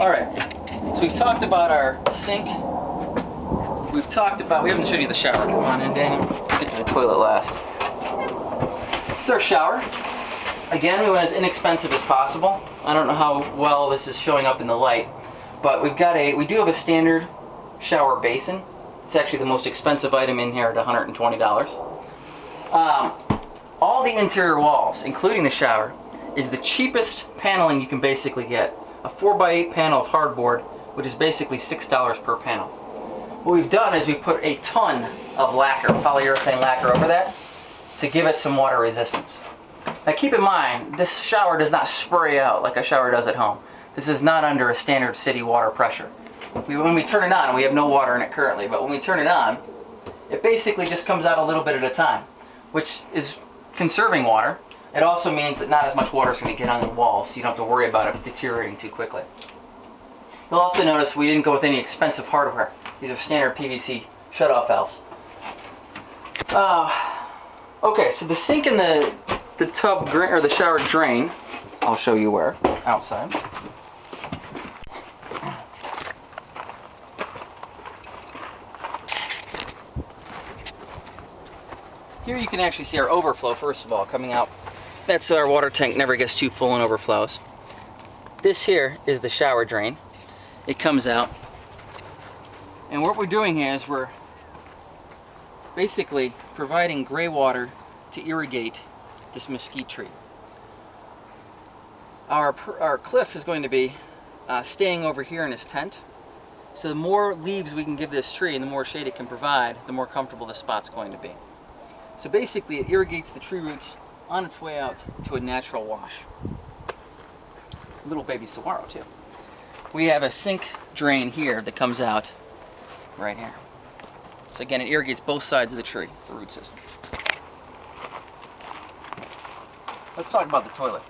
Alright, so we've talked about our sink. We've talked about, we haven't showed you the shower. Come on in, Daniel. Get to the toilet last. This is our shower. Again, we went as inexpensive as possible. I don't know how well this is showing up in the light, but we do have a standard shower basin. It's actually the most expensive item in here at $120. All the interior walls, including the shower, is the cheapest paneling you can basically get. A 4x8 panel of hardboard, which is basically $6 per panel. What we've done is we've put a ton of lacquer, polyurethane lacquer over that to give it some water resistance. Now keep in mind, this shower does not spray out like a shower does at home. This is not under a standard city water pressure. When we turn it on, we have no water in it currently, but when we turn it on, it basically just comes out a little bit at a time, which is conserving water. It also means that not as much water is going to get on the wall, so you don't have to worry about it deteriorating too quickly. You'll also notice we didn't go with any expensive hardware. These are standard PVC shutoff valves. Okay, so the sink and the tub or the shower drain, I'll show you where, outside. Here you can actually see our overflow, first of all, coming out. That's so our water tank never gets too full and overflows. This here is the shower drain. It comes out. And what we're doing here is we're basically providing gray water to irrigate this mesquite tree. Our Cliff is going to be staying over here in his tent. So the more leaves we can give this tree and the more shade it can provide, the more comfortable the spot's going to be. So basically it irrigates the tree roots on its way out to a natural wash. Little baby saguaro too. We have a sink drain here that comes out right here. So again, it irrigates both sides of the tree, the root system. Let's talk about the toilet.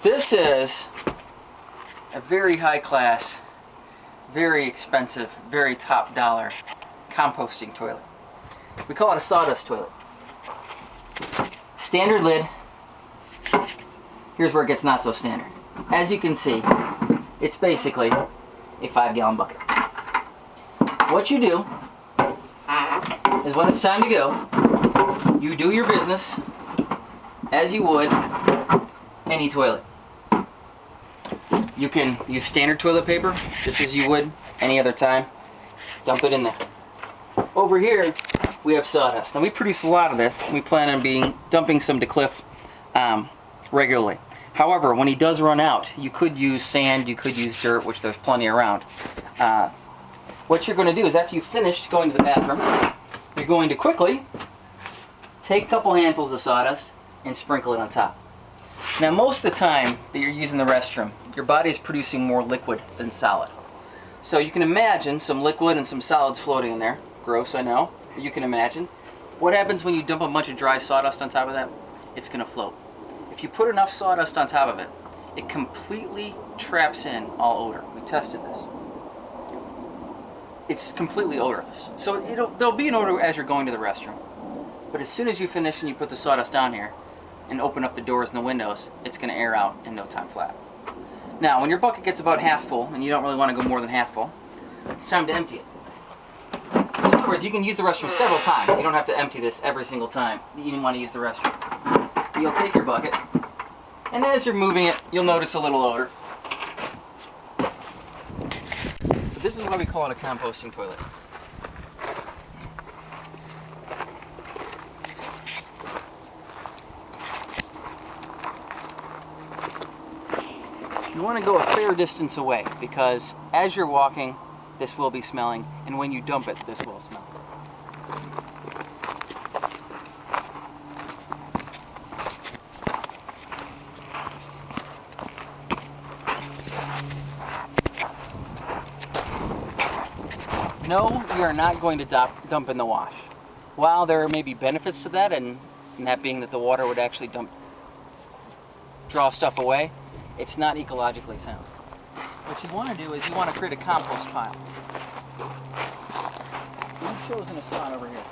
This is a very high class, very expensive, very top dollar composting toilet. We call it a sawdust toilet. Standard lid. Here's where it gets not so standard. As you can see, it's basically a 5-gallon bucket. What you do is when it's time to go, you do your business as you would any toilet. You can use standard toilet paper just as you would any other time. Dump it in there. Over here we have sawdust. Now we produce a lot of this. We plan on dumping some to Cliff regularly. However, when he does run out, you could use sand, you could use dirt, which there's plenty around. What you're going to do is after you've finished going to the bathroom, you're going to quickly take a couple handfuls of sawdust and sprinkle it on top. Now most of the time that you're using the restroom, your body is producing more liquid than solid. So you can imagine some liquid and some solids floating in there. Gross, I know, but you can imagine. What happens when you dump a bunch of dry sawdust on top of that? It's going to float. If you put enough sawdust on top of it, it completely traps in all odor. We tested this. It's completely odorless. So there'll be an odor as you're going to the restroom. But as soon as you finish and you put the sawdust down here and open up the doors and the windows, it's going to air out in no time flat. Now, when your bucket gets about half full, and you don't really want to go more than half full, it's time to empty it. So in other words, you can use the restroom several times. You don't have to empty this every single time that you want to use the restroom. You'll take your bucket, and as you're moving it, you'll notice a little odor. But this is why we call it a composting toilet. You want to go a fair distance away because as you're walking, this will be smelling, and when you dump it, this will smell. No, we are not going to dump in the wash. While there may be benefits to that, and that being that the water would actually draw stuff away, it's not ecologically sound. What you want to do is you want to create a compost pile. We've chosen a spot over here.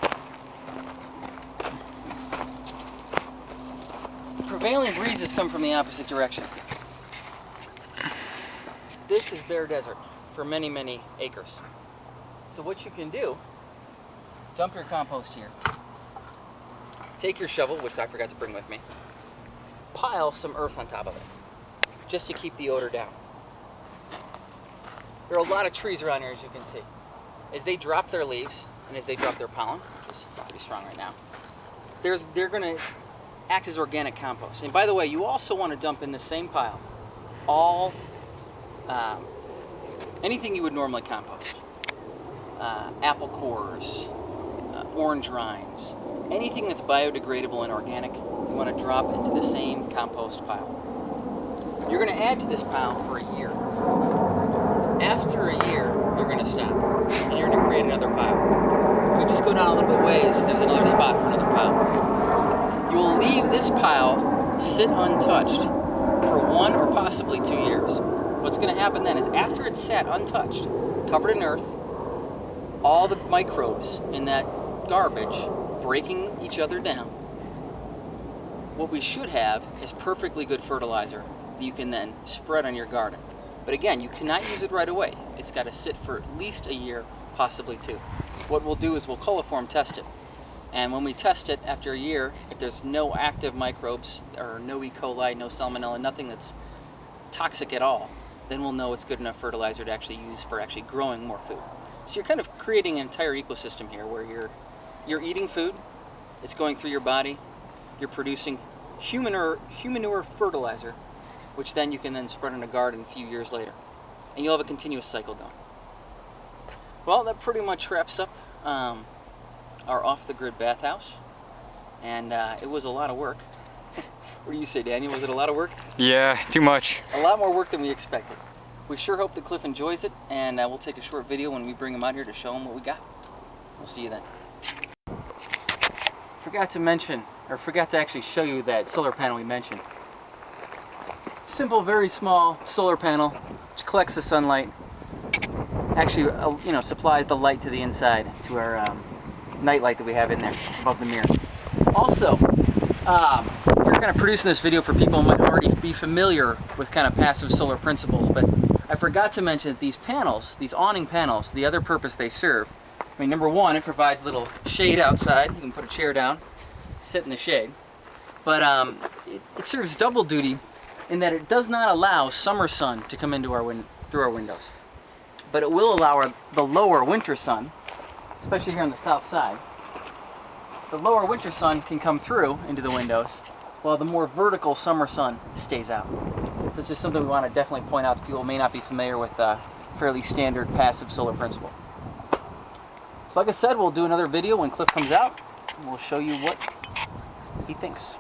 prevailing breezes come from the opposite direction. This is bare desert for many, many acres. So what you can do, dump your compost here. Take your shovel, which I forgot to bring with me. Pile some earth on top of it, just to keep the odor down. There are a lot of trees around here, as you can see. As they drop their leaves, and as they drop their pollen, which is pretty strong right now, they're going to act as organic compost. And by the way, you also want to dump in the same pile all anything you would normally compost. Apple cores, orange rinds, anything that's biodegradable and organic, you want to drop into the same compost pile. You're going to add to this pile for a year. After a year, you're going to stop, and you're going to create another pile. If we just go down a little bit ways, there's another spot for another pile. You will leave this pile sit untouched for 1 or possibly 2 years. What's going to happen then is after it's sat untouched, covered in earth, all the microbes in that garbage breaking each other down, what we should have is perfectly good fertilizer that you can then spread on your garden. But again, you cannot use it right away. It's got to sit for at least a year, possibly 2. What we'll do is we'll coliform test it. And when we test it after a year, if there's no active microbes, or no E. coli, no salmonella, nothing that's toxic at all, then we'll know it's good enough fertilizer to actually use for actually growing more food. So you're kind of creating an entire ecosystem here where you're eating food, it's going through your body, you're producing human manure fertilizer, which then you can then spread in a garden a few years later. And you'll have a continuous cycle going. Well, that pretty much wraps up our off-the-grid bathhouse. And it was a lot of work. What do you say, Daniel? Was it a lot of work? Yeah, too much. A lot more work than we expected. We sure hope that Cliff enjoys it, and we'll take a short video when we bring him out here to show him what we got. We'll see you then. Forgot to actually show you that solar panel we mentioned. Simple, very small solar panel which collects the sunlight. Actually, supplies the light to the inside to our night light that we have in there above the mirror. Also, we're kind of producing this video for people who might already be familiar with kind of passive solar principles, but I forgot to mention that these panels, these awning panels, the other purpose they serve, I mean, number one, it provides a little shade outside. You can put a chair down, sit in the shade. But it serves double duty in that it does not allow summer sun to come into through our windows. But it will allow the lower winter sun, especially here on the south side, the lower winter sun can come through into the windows while the more vertical summer sun stays out. So it's just something we want to definitely point out to people who may not be familiar with fairly standard passive solar principle. So like I said, we'll do another video when Cliff comes out, and we'll show you what he thinks.